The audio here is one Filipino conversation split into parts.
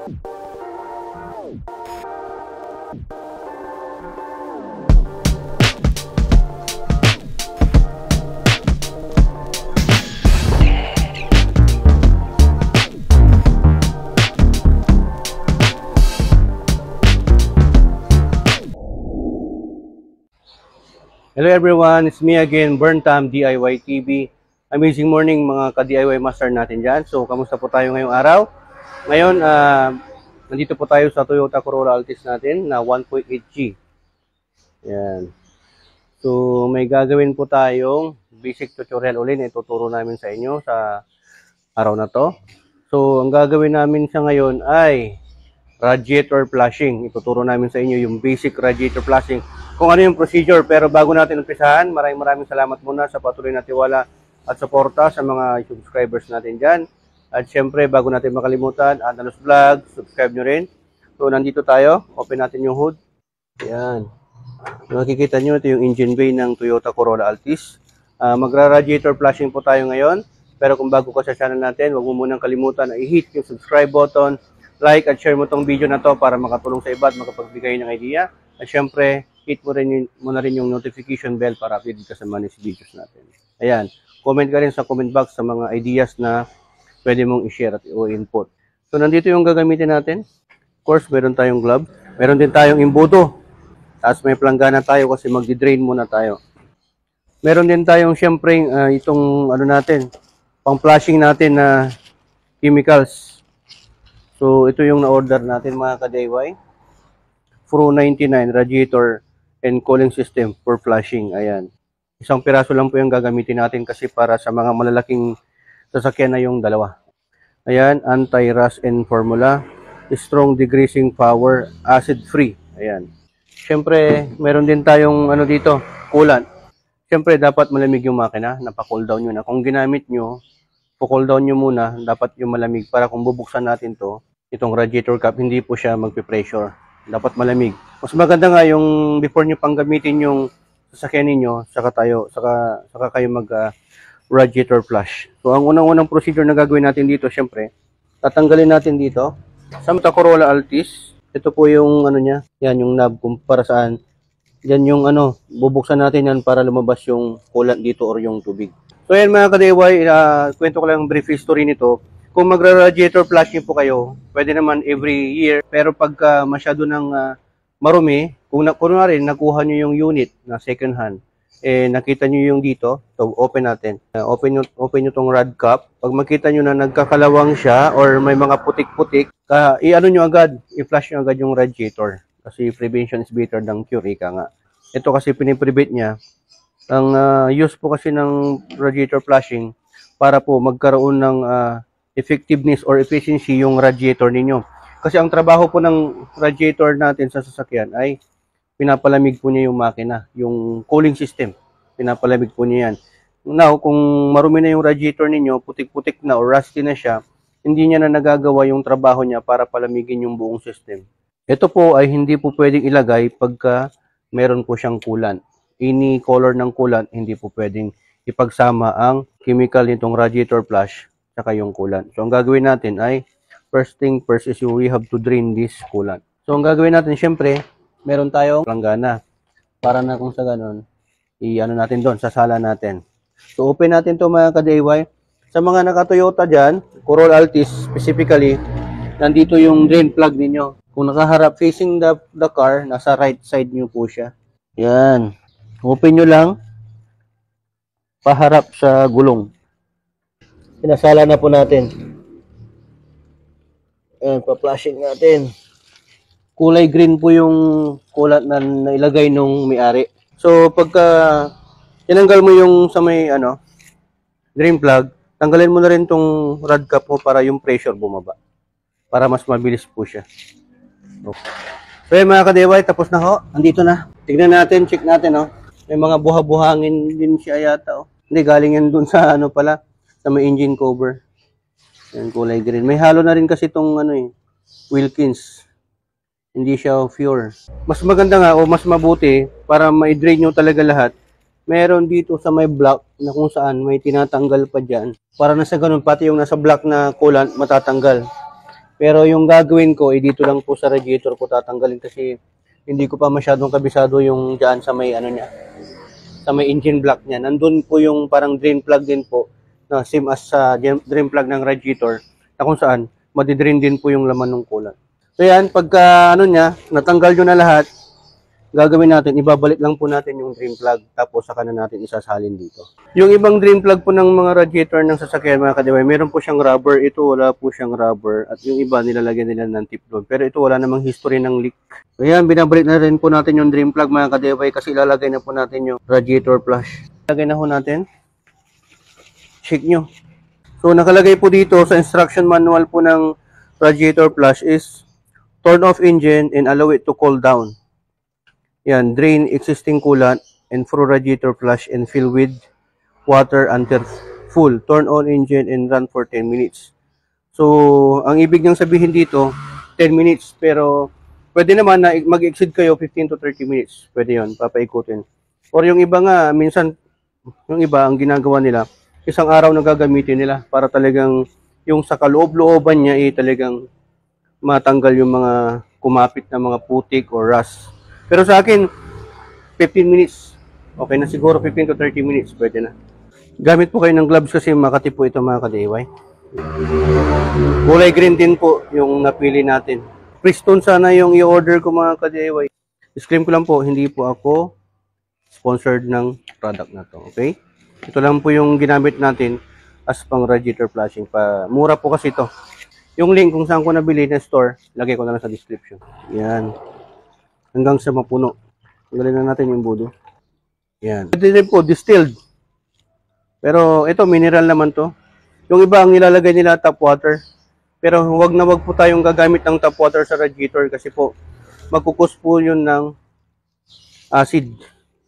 Hello everyone, it's me again, Burntam DIY TV. Amazing morning mga ka-DIY master natin dyan. So, kamusta po tayo ngayong araw? Ngayon, nandito po tayo sa Toyota Corolla Altis natin na 1.8G. Yan. So, may gagawin po tayong basic tutorial ulit na ituturo namin sa inyo sa araw na to. So, ang gagawin namin sa ngayon ay radiator flushing. Ituturo namin sa inyo yung basic radiator flushing. Kung ano yung procedure, pero bago natin umpisahan, maraming salamat muna sa patuloy na tiwala at suporta sa mga subscribers natin dyan. At syempre, bago natin makalimutan, Andalos Vlog, subscribe nyo rin. So, nandito tayo. Open natin yung hood. Ayan. Makikita nyo, ito yung engine bay ng Toyota Corolla Altis. Magra-radiator flushing po tayo ngayon. Pero kung bago ka sa channel natin, huwag mo munang kalimutan na i-hit yung subscribe button, like at share mo tong video na to para makatulong sa iba at makapagbigay ng idea. At syempre, hit mo na rin yung notification bell para update ka sa mga videos natin. Ayan. Comment ka rin sa comment box sa mga ideas na pwede mong i-share at i-input. So, nandito yung gagamitin natin. Of course, meron tayong glove. Meron din tayong imbudo. Tapos may planggana tayo kasi magdi-drain muna tayo. Meron din tayong syempre itong ano natin, pang-flushing natin na chemicals. So, ito yung na-order natin mga ka-DIY. Pro 99 radiator and cooling system for flushing. Ayan. Isang piraso lang po yung gagamitin natin kasi para sa mga malalaking sasakyan na yung dalawa. Ayan. Anti-rust and formula. Strong degreasing power. Acid-free. Ayan. Siyempre, meron din tayong ano dito, coolant. Siyempre, dapat malamig yung makina. Napa-cool down nyo na. Kung ginamit nyo, po-cool down nyo muna. Dapat yung malamig para kung bubuksan natin to, itong radiator cap, hindi po siya magpe-pressure. Dapat malamig. Mas maganda nga yung before nyo pang gamitin yung sasakyan ninyo, saka kayo mag radiator flush. So, ang unang-unang procedure na gagawin natin dito, syempre, tatanggalin natin dito. Sa Toyota Corolla Altis, ito po yung ano niya, yan yung knob kung para saan. Yan yung ano, bubuksan natin yan para lumabas yung coolant dito or yung tubig. So, yan mga ka-DIY, kwento ko lang brief history nito. Kung magra-radiator flushing po kayo, pwede naman every year. Pero pagka masyado ng marumi, kung kunwari nakuha nyo yung unit na second hand, nakita nyo yung dito, so open natin. Open nyo tong rod cap. Pag makita nyo na nagkakalawang siya or may mga putik-putik, i-ano nyo agad, i-flush nyo agad yung radiator. Kasi prevention is better than cure, ika nga. Ito kasi piniprevent niya. Ang use po kasi ng radiator flushing para po magkaroon ng effectiveness or efficiency yung radiator ninyo. Kasi ang trabaho po ng radiator natin sa sasakyan ay pinapalamig po niya yung makina, yung cooling system. Pinapalamig po niya yan. Now, kung marumi na yung radiator ninyo, putik-putik na or rusty na siya, hindi niya na nagagawa yung trabaho niya para palamigin yung buong system. Ito po ay hindi po pwedeng ilagay pagka meron po siyang coolant. Any color ng coolant, hindi po pwedeng ipagsama ang chemical nitong radiator flush saka yung coolant. So, ang gagawin natin ay, first thing first is we have to drain this coolant. So, ang gagawin natin, syempre, meron tayong planggana. Para na kung sa ganun, i-ano natin doon, sasala natin. So, open natin to mga ka-DIY. Sa mga naka-Toyota dyan, Corolla Altis specifically, nandito yung drain plug ninyo. Kung nakaharap facing the car, nasa right side nyo po siya. Yan. Open nyo lang, paharap sa gulong. Sinasala na po natin. Ayan, pa-flushing natin. Kulay green po yung coolant na nailagay nung may-ari. So, pagka tinanggal mo yung sa may drain plug, tanggalin mo na rin tong rod cap mo para yung pressure bumaba. Para mas mabilis po siya. Okay. So, yun mga ka-DIY, tapos na ho. Andito na. Tignan natin, check natin, May mga buha-buhangin din siya yata, Hindi, galing yan dun sa pala. Sa may engine cover. Yan, kulay green. May halo na rin kasi itong Wilkins. Hindi siya pure. Mas maganda nga o mas mabuti para ma-drain nyo talaga lahat. Meron dito sa may block na kung saan may tinatanggal pa dyan. Para na sa ganun, pati yung nasa block na coolant matatanggal. Pero yung gagawin ko, dito lang po sa radiator ko tatanggalin kasi hindi ko pa masyadong kabisado yung dyan sa may ano niya, sa may engine block niya. Nandun po yung parang drain plug din po, na same as sa drain plug ng radiator, na kung saan madidrain din po yung laman ng coolant. So yan, pagka ano niya, natanggal nyo na lahat, gagawin natin, ibabalik lang po natin yung drain plug, tapos saka na natin isasalin dito. Yung ibang drain plug po ng mga radiator ng sasakyan, mga kadiway, meron po siyang rubber, ito wala po siyang rubber, at yung iba nilalagyan nila ng teflon. Pero ito wala namang history ng leak. So yan, binabalik na rin po natin yung drain plug, mga kadiway, kasi ilalagay na po natin yung radiator flush. Ilalagay na po natin. Check nyo. So nakalagay po dito sa instruction manual po ng radiator flush is turn off engine and allow it to cool down. Yan, drain existing coolant and through radiator flush and fill with water until full. Turn on engine and run for 10 minutes. So, ang ibig niyang sabihin dito, 10 minutes. Pero, pwede naman na mag-exceed kayo 15 to 30 minutes. Pwede yun, papaikutin. Or yung iba nga, minsan, yung iba, ang ginagawa nila, isang araw na gagamitin nila para talagang yung sa kaloob-looban niya talagang matanggal yung mga kumapit na mga putik or rust. Pero sa akin, 15 minutes. Okay na siguro 15 to 30 minutes. Pwede na. Gamit po kayo ng gloves kasi makati po ito mga ka-DIY. Kulay green din po yung napili natin. Pristone sana yung i-order ko mga ka-DIY. Disclaim ko lang po, hindi po ako sponsored ng product na to. Okay? Ito lang po yung ginamit natin as pang radiator flushing. Mura po kasi ito. Yung link kung saan ko nabili na store, lagay ko na lang sa description. Yan. Hanggang sa mapuno. Tanggalin na natin yung budo. Yan. Pwede rin po, distilled. Pero ito, mineral naman to. Yung iba, ang nilalagay nila tap water. Pero wag na wag po tayong gagamit ng tap water sa radiator kasi po, magkukos po yun ng acid.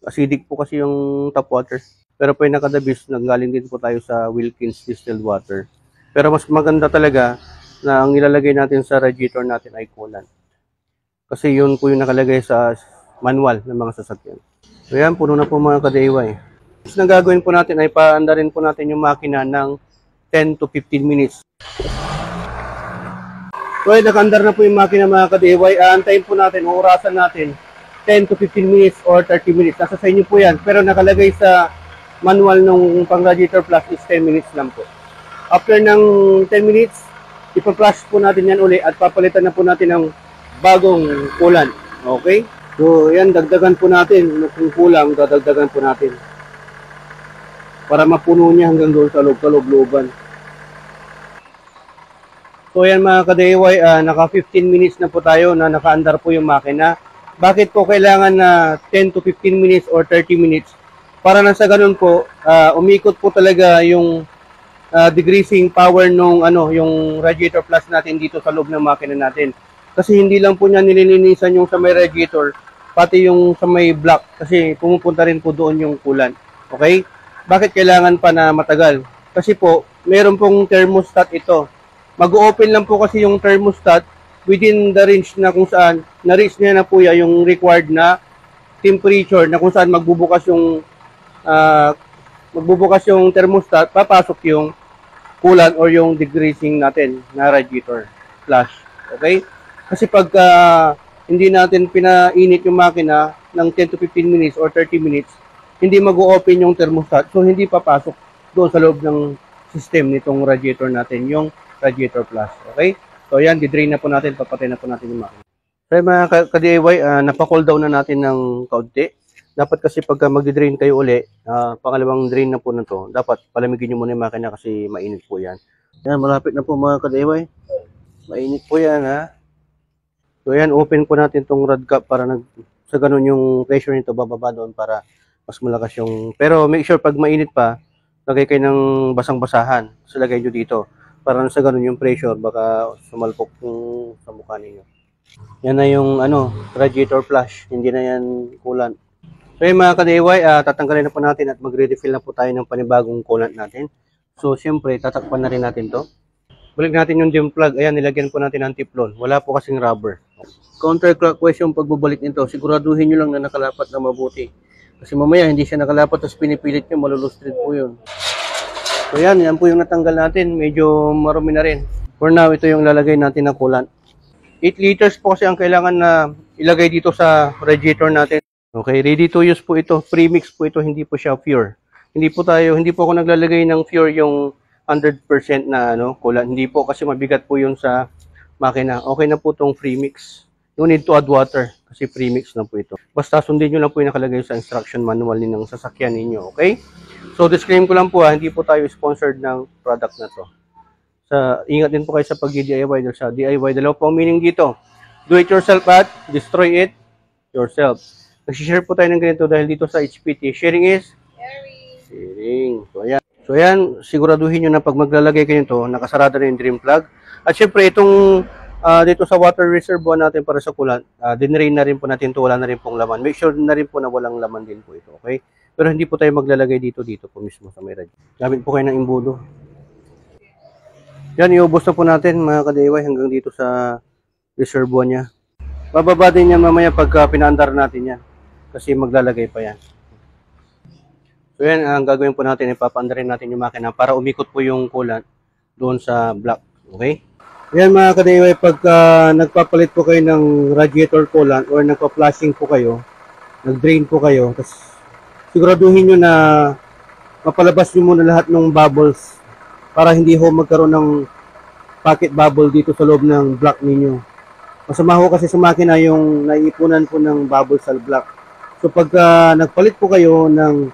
Acidic po kasi yung tap water. Pero po yung nakadabis, nanggaling din po tayo sa Wilkins distilled water. Pero mas maganda talaga na ang nilalagay natin sa radiator natin ay coolant. Kasi yun po yung nakalagay sa manual ng mga sasakyan. So yan, puno na po mga ka-DIY. Next na gagawin po natin ay paanda rin po natin yung makina ng 10 to 15 minutes. So ay nakaandar na po yung makina mga ka-DIY. Aantayin po natin, uurasan natin 10 to 15 minutes or 30 minutes. Nasa sa inyo po yan. Pero nakalagay sa manual ng pang radiator flush is 10 minutes lang po. After ng 10 minutes, ipa-flush po natin yan uli at papalitan na po natin ng bagong coolant. Okay? So, yan, dagdagan po natin. Kung kulang, dadagdagan po natin. Para mapuno niya hanggang doon sa loob-looban. So, yan mga ka-DIY, naka 15 minutes na po tayo na nakaandar po yung makina. Bakit po kailangan na 10 to 15 minutes or 30 minutes? Para na sa ganun po, umikot po talaga yung degreasing power nung yung radiator flush natin dito sa loob ng makina natin. Kasi hindi lang po niya nililinisan yung sa may radiator, pati yung sa may block kasi pumupunta rin po doon yung coolant. Okay? Bakit kailangan pa na matagal? Kasi po, meron pong thermostat ito. Mag-open lang po kasi yung thermostat within the range na kung saan na-reach niya na po yung required na temperature na kung saan magbubukas yung thermostat, papasok yung coolant or yung degreasing natin na radiator flush. Okay? Kasi pag hindi natin pinainit yung makina ng 10 to 15 minutes or 30 minutes, hindi mag-open yung thermostat. So, hindi papasok doon sa loob ng system nitong radiator natin, yung radiator flush. Okay? So, yan, didrain na po natin, papatay na po natin yung makina. Okay, mga ka-DIY, napa-cool down na natin ng kaunti. Dapat kasi pagka mag-drain kayo uli, pangalawang drain na po na to, dapat palamigin nyo muna yung makina kasi mainit po yan. Yan, malapit na po mga ka-DIY. Mainit po yan, ha? So yan, open po natin tong rod cap para sa ganun yung pressure nito bababa doon para mas malakas yung... Pero make sure pag mainit pa, lagay kayo ng basang-basahan. So lagay nyo dito para sa ganun yung pressure baka sumalpok yung sa mukha ninyo. Yan na yung radiator flush, hindi na yan coolant. So yung mga ka-DIY, tatanggalin na po natin at magre-refill na po tayo ng panibagong coolant natin. So siyempre, tatakpan na rin natin to. Balik natin yung dim plug. Ayan, nilagyan po natin ng teflon. Wala po kasing rubber. Counterclockwise yung pagbabalik nito. Siguraduhin nyo lang na nakalapat na mabuti. Kasi mamaya hindi siya nakalapat tapos pinipilit nyo, malulustrid po yun. So yan po yung natanggal natin. Medyo marumi na rin. For now, ito yung lalagay natin na coolant. 8 liters po kasi ang kailangan na ilagay dito sa radiator natin. Okay, ready to use po ito. Premix po ito, hindi po siya pure. Hindi po ako naglalagay ng pure yung 100% na coolant. Hindi po kasi mabigat po yun sa makina. Okay na po itong premix. You need to add water kasi premix na po ito. Basta sundin nyo lang po yung nakalagay sa instruction manual ng sasakyan ninyo. Okay? So, disclaimer ko lang po hindi po tayo sponsored ng product na to. Ingat din po kayo sa pag-DIY dahil sa DIY. Dalawa po ang meaning dito. Do it yourself at destroy it yourself. Nag-share po tayo ng ganito dahil dito sa HPT. Sharing is? Sharing. So ayan, siguraduhin nyo na pag maglalagay kayo nito, nakasarado na yung drain plug. At syempre, itong dito sa water reservoir natin para sa coolant, dinrain na rin po natin ito, wala na rin pong laman. Make sure na rin po na walang laman din po ito, okay? Pero hindi po tayo maglalagay dito po mismo sa may radyo. Gamit po kayo ng imbudo. Yan, iubos na po natin mga ka-DIY hanggang dito sa reservoir niya. Bababa din yan mamaya pagka pinaandar natin yan. Kasi maglalagay pa yan. So yan, ang gagawin po natin, ipapaandarin natin yung makina para umikot po yung coolant doon sa block. Okay? Yan mga ka-DIY, pagka nagpapalit po kayo ng radiator coolant or nagpa-flushing po kayo, nag-drain po kayo, tapos siguraduhin nyo na mapalabas nyo muna lahat ng bubbles para hindi ho magkaroon ng pocket bubble dito sa loob ng block ninyo. Masama ho kasi sa makina yung naiipunan po ng bubble sa block. So pagka nagpalit po kayo ng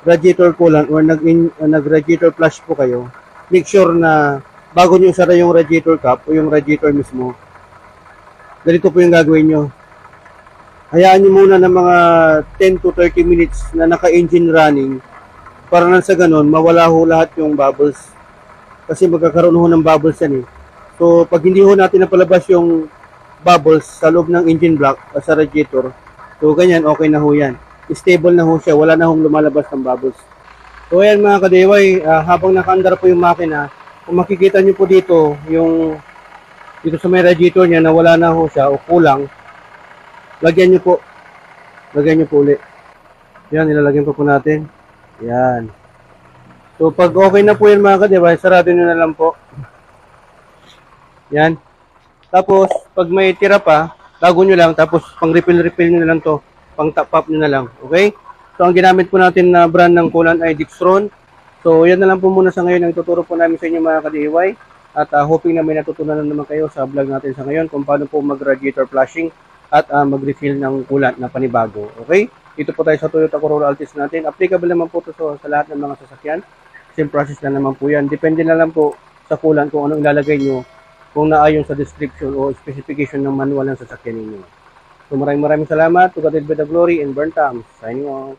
radiator coolant or nag-radiator flush po kayo, make sure na bago nyo isara yung radiator cap o yung radiator mismo, ganito po yung gagawin nyo. Hayaan nyo muna ng mga 10 to 30 minutes na naka-engine running para nang sa ganun, mawala ho lahat yung bubbles. Kasi magkakaroon ho ng bubbles yan eh. So, pag hindi ho natin napalabas yung bubbles sa loob ng engine block o sa radiator, so ganyan, okay na ho yan. Stable na ho siya, wala na hong lumalabas ng bubbles. So, ayan mga ka-DIY, habang nakaandar po yung makina, kung makikita nyo po dito, dito sa may radiator niya na wala na ho siya o kulang, lagyan nyo po. Lagyan nyo po ulit. Yan, ilalagyan po natin. Yan. So, pag okay na po yan mga ka-DIY, sarado nyo na lang po. Yan. Tapos, pag may tira pa, tago nyo lang, tapos pang-refill nyo na lang to. Pang-top up nyo na lang. Okay? So, ang ginamit po natin na brand ng coolant ay Dixtron. So, yan na lang po muna sa ngayon ang ituturo po namin sa inyo mga ka-DIY. At hoping na may natutunan na naman kayo sa vlog natin sa ngayon kung paano po mag-radiator flushing at mag-refill ng coolant na panibago. Okay? Dito po tayo sa Toyota Corolla Altis natin. Applicable naman po ito sa lahat ng mga sasakyan. Same process na naman po yan. Depende na lang po sa coolant kung anong ilalagay nyo kung naayon sa description o specification ng manual ng sasakyan ninyo. So maraming salamat. To God be the glory and burn thumbs. Signing off.